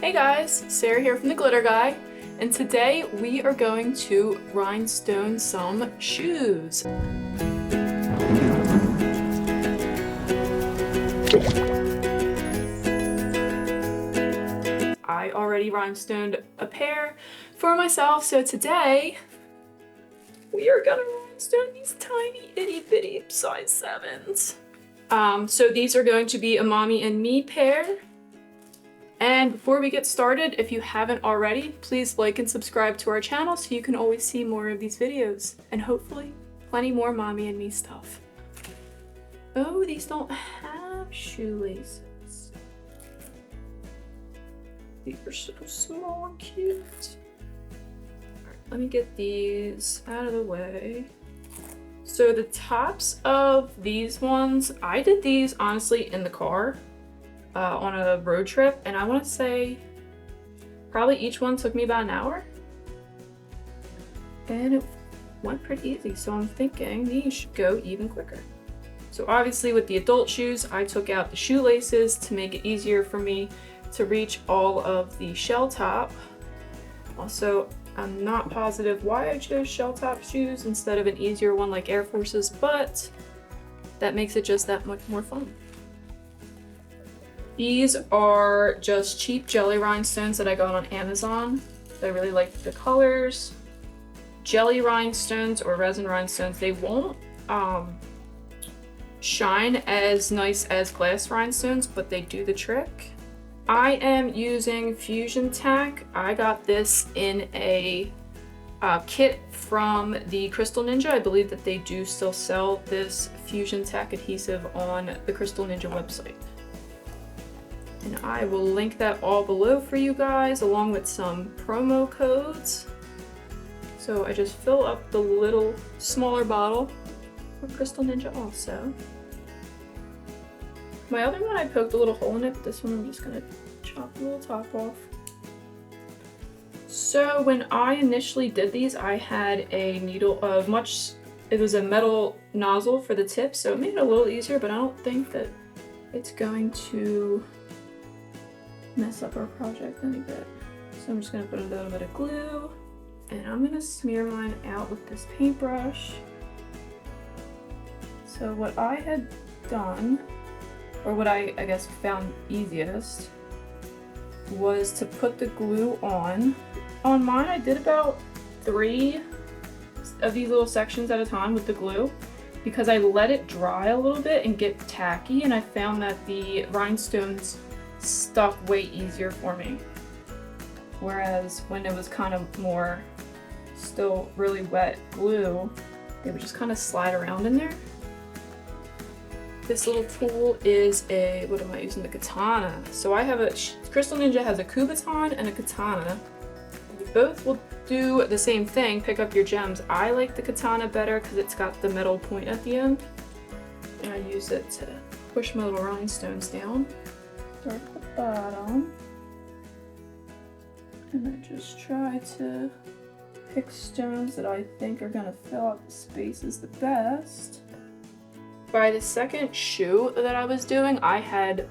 Hey guys, Sarah here from the Glitter Guy, and today we are going to rhinestone some shoes. I already rhinestoned a pair for myself, so today we are gonna rhinestone these tiny itty bitty size 7s. So these are going to be a mommy and me pair. And before we get started, if you haven't already, please like and subscribe to our channel so you can always see more of these videos and hopefully plenty more mommy and me stuff. Oh, these don't have shoelaces. These are so small and cute. Alright, let me get these out of the way. So the tops of these ones, I did these honestly in the car. On a road trip, and I want to say probably each one took me about an hour, and it went pretty easy, so I'm thinking these should go even quicker. So obviously with the adult shoes, I took out the shoelaces to make it easier for me to reach all of the shell top. Also, I'm not positive why I chose shell top shoes instead of an easier one like Air Forces, but that makes it just that much more fun. These are just cheap jelly rhinestones that I got on Amazon. I really like the colors. Jelly rhinestones or resin rhinestones, they won't shine as nice as glass rhinestones, but they do the trick. I am using Fusion Tack. I got this in a kit from the Crystal Ninja. I believe that they do still sell this Fusion Tack adhesive on the Crystal Ninja website. And I will link that all below for you guys, along with some promo codes. So I just fill up the little smaller bottle for Crystal Ninja also. My other one, I poked a little hole in it, but this one I'm just gonna chop the little top off. So when I initially did these, I had a needle of it was a metal nozzle for the tip, so it made it a little easier, but I don't think that it's going to mess up our project any bit. So I'm just gonna put a little bit of glue and I'm gonna smear mine out with this paintbrush. So what I had done, or what I guess found easiest, was to put the glue on. On mine I did about 3 of these little sections at a time with the glue because I let it dry a little bit and get tacky, and I found that the rhinestones stuck way easier for me, whereas when it was kind of more still really wet glue, they would just kind of slide around in there. This little tool is what am I using? The katana. So I have Crystal Ninja has a kubaton and a katana. Both will do the same thing, pick up your gems. I like the katana better because it's got the metal point at the end, and I use it to push my little rhinestones down. Start at the bottom, and I just try to pick stones that I think are gonna fill out the spaces the best. By the second shoe that I was doing, I had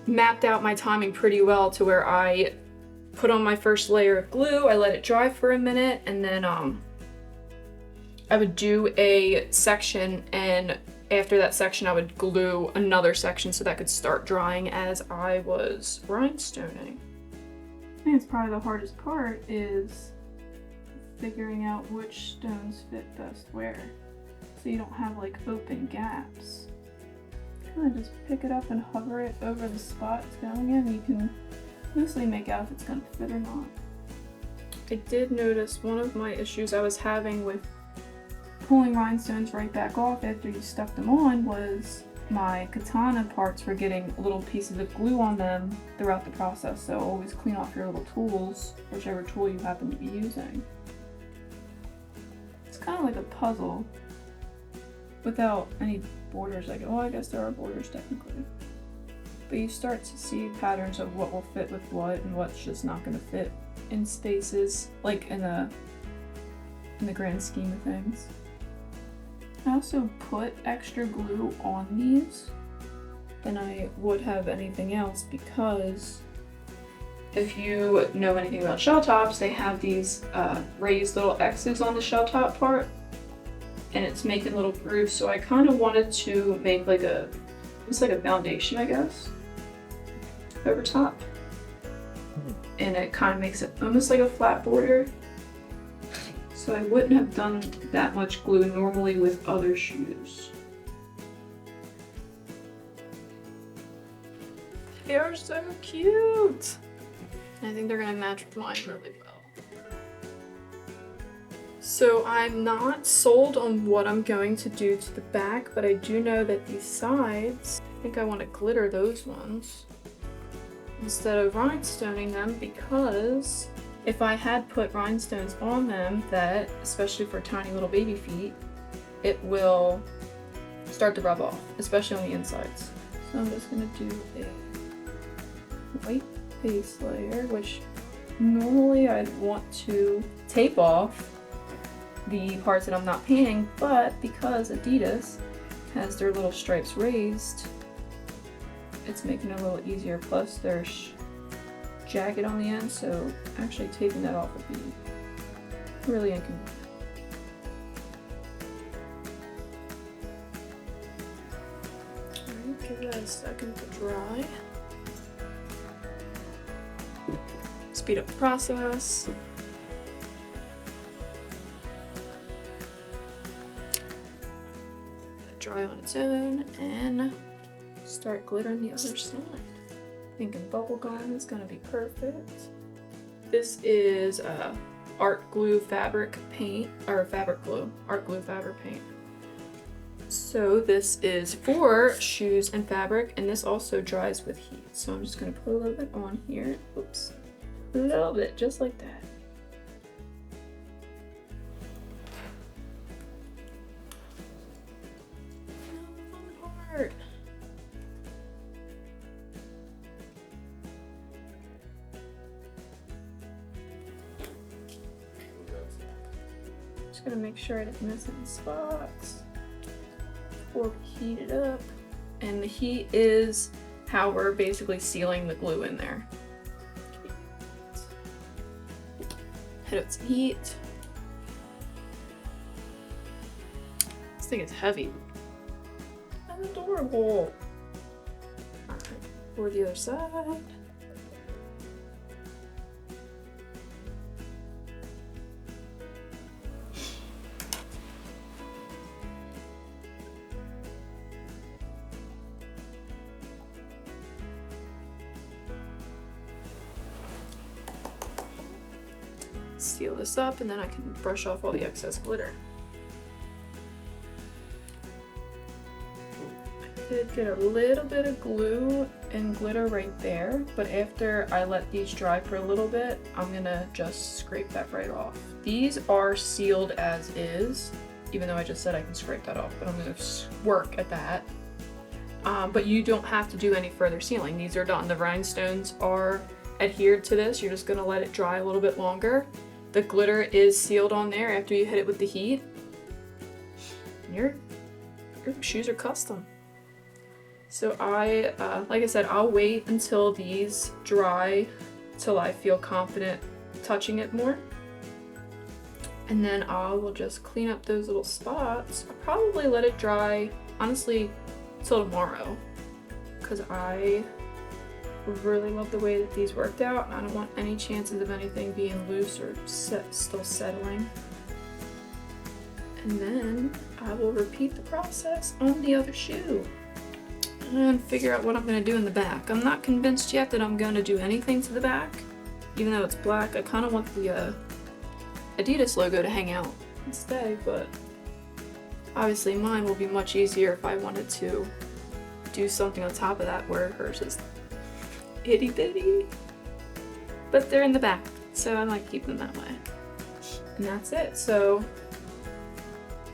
mapped out my timing pretty well to where I put on my first layer of glue, I let it dry for a minute, and then I would do a section, and after that section I would glue another section so that could start drying as I was rhinestoning. I think it's probably the hardest part is figuring out which stones fit best where, so you don't have like open gaps. Kind of just pick it up and hover it over the spot it's going in. You can mostly make out if it's going to fit or not. I did notice one of my issues I was having with pulling rhinestones right back off after you stuck them on was my katana parts were getting little pieces of glue on them throughout the process, so always clean off your little tools, whichever tool you happen to be using. It's kind of like a puzzle without any borders. I guess there are borders technically, but you start to see patterns of what will fit with what and what's just not going to fit in spaces, like in the grand scheme of things. I also put extra glue on these than I would have anything else because if you know anything about shell tops, they have these raised little X's on the shell top part, and it's making little grooves. So I kind of wanted to make like it's like a foundation, I guess, over top. And it kind of makes it almost like a flat border. So I wouldn't have done that much glue normally with other shoes. They are so cute! I think they're gonna match with mine really well. So I'm not sold on what I'm going to do to the back, but I do know that these sides, I think I want to glitter those ones instead of rhinestoning them, because if I had put rhinestones on them, that, especially for tiny little baby feet, it will start to rub off, especially on the insides. So I'm just gonna do a white base layer, which normally I'd want to tape off the parts that I'm not painting, but because Adidas has their little stripes raised, it's making it a little easier. Plus there's jagged on the end, so actually taping that off would be really inconvenient. Alright, give that a second to dry. Speed up the process. Let it dry on its own and start glittering the other side. Thinking bubblegum is gonna be perfect. This is art glue fabric paint, or fabric glue, art glue fabric paint. So this is for shoes and fabric, and this also dries with heat. So I'm just gonna put a little bit on here. Oops. A little bit, just like that. Hard. Just gonna make sure I didn't miss any spots before we heat it up. And the heat is how we're basically sealing the glue in there. Hit it with some heat. This thing is heavy. That's adorable. Alright, for the other side. Seal this up, and then I can brush off all the excess glitter. I did get a little bit of glue and glitter right there, but after I let these dry for a little bit, I'm gonna just scrape that right off. These are sealed as is, even though I just said I can scrape that off, but I'm gonna work at that. But you don't have to do any further sealing. These are done. The rhinestones are adhered to this. You're just gonna let it dry a little bit longer. The glitter is sealed on there after you hit it with the heat. Your shoes are custom. So like I said, I'll wait until these dry till I feel confident touching it more. And then I will just clean up those little spots. I'll probably let it dry, honestly, till tomorrow, because I really love the way that these worked out, and I don't want any chances of anything being loose or still settling. And then I will repeat the process on the other shoe and figure out what I'm going to do in the back. I'm not convinced yet that I'm going to do anything to the back, even though it's black. I kind of want the Adidas logo to hang out and stay, but obviously mine will be much easier if I wanted to do something on top of that, where hers is itty bitty, but they're in the back, so I like keeping them that way. And that's it. So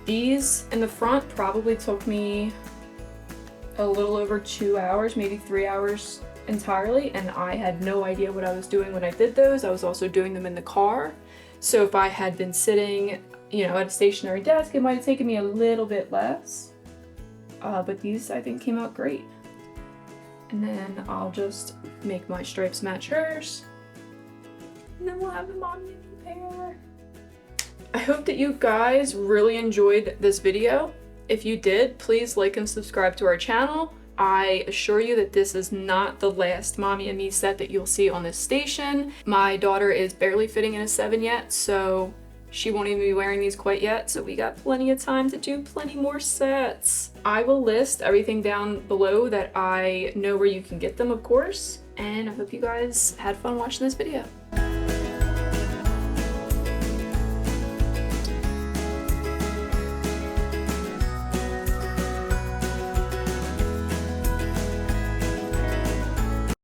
these in the front probably took me a little over 2 hours, maybe 3 hours entirely, and I had no idea what I was doing when I did those. I was also doing them in the car, so if I had been sitting, you know, at a stationary desk, it might have taken me a little bit less, but these I think came out great. And then I'll just make my stripes match hers, And then we'll have the mommy and me pair. I hope that you guys really enjoyed this video. If you did, please like and subscribe to our channel. I assure you that this is not the last mommy and me set that you'll see on this station. My daughter is barely fitting in a 7 yet, so she won't even be wearing these quite yet, so we got plenty of time to do plenty more sets. I will list everything down below that I know where you can get them, of course, and I hope you guys had fun watching this video.